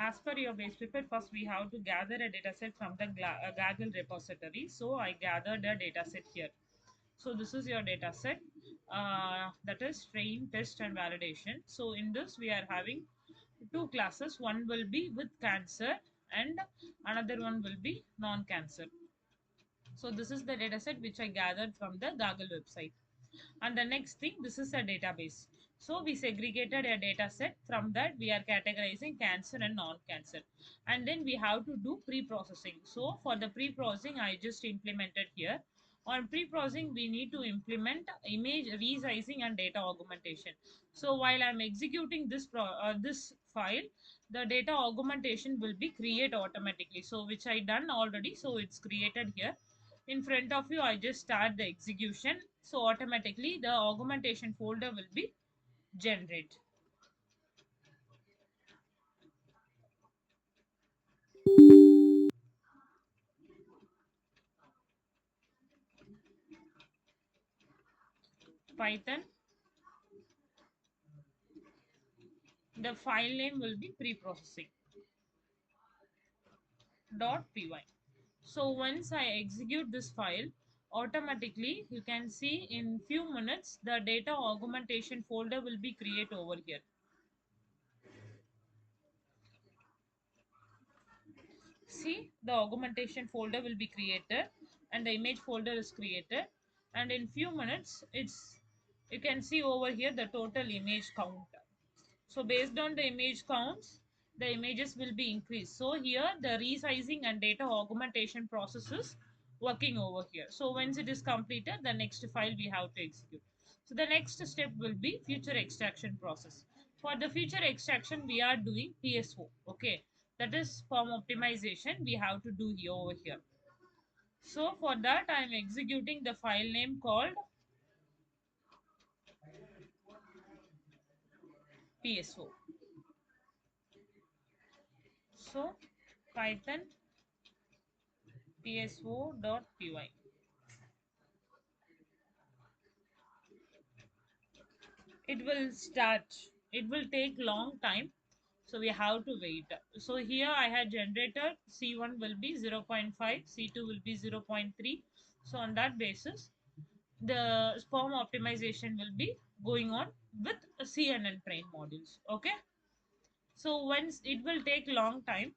As per your base paper, first we have to gather a dataset from the Gaggle repository. So I gathered a dataset here. So this is your dataset, that is train, test, and validation. So in this we are having two classes. One will be with cancer and another one will be non-cancer. So this is the dataset which I gathered from the Gaggle website. And the next thing, this is a database. So we segregated a data set. From that we are categorizing cancer and non-cancer, and then we have to do pre-processing. So for the pre-processing, I just implemented here. On pre-processing, we need to implement image resizing and data augmentation. So while I'm executing this file, the data augmentation will be created automatically, so which I done already. So it's created here in front of you. I just start the execution, so automatically the augmentation folder will be generated. Python, the file name will be preprocessing .py. So once I execute this file, automatically you can see in few minutes the data augmentation folder will be created over here. See, the augmentation folder will be created and the image folder is created, and in few minutes it's, you can see over here the total image count. So based on the image counts, the images will be increased. So here the resizing and data augmentation process is working over here. So once it is completed, the next file we have to execute. So the next step will be feature extraction process. For the feature extraction, we are doing PSO. Okay, that is form optimization we have to do here over here. So for that, I am executing the file name called PSO. So Python pso.py. It will start, it will take long time, so we have to wait. So here I had generator, c1 will be 0.5, c2 will be 0.3. So on that basis, the sperm optimization will be going on with CNN train modules. Okay, so once it will take long time,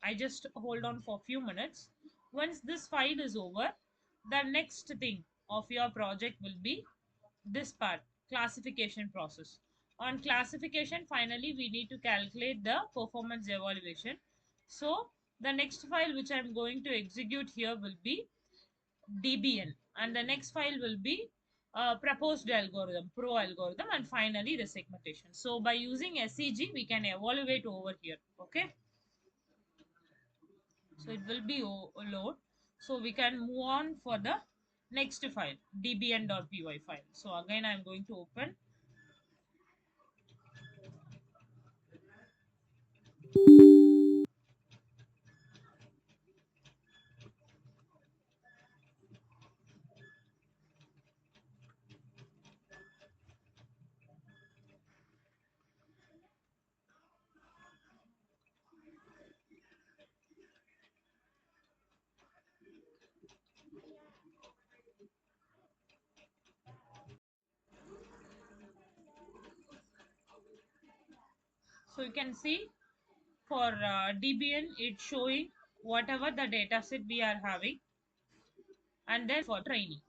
I just hold on for few minutes. Once this file is over, the next thing of your project will be this part, classification process. On classification, finally we need to calculate the performance evaluation. So the next file which I'm going to execute here will be dbn, and the next file will be proposed algorithm, pro algorithm, and finally the segmentation. So by using SEG we can evaluate over here. Okay, so it will be load, so we can move on for the next file, dbn.py file. So again I'm going to open. So you can see for dbn it's showing whatever the data set we are having, and then for training.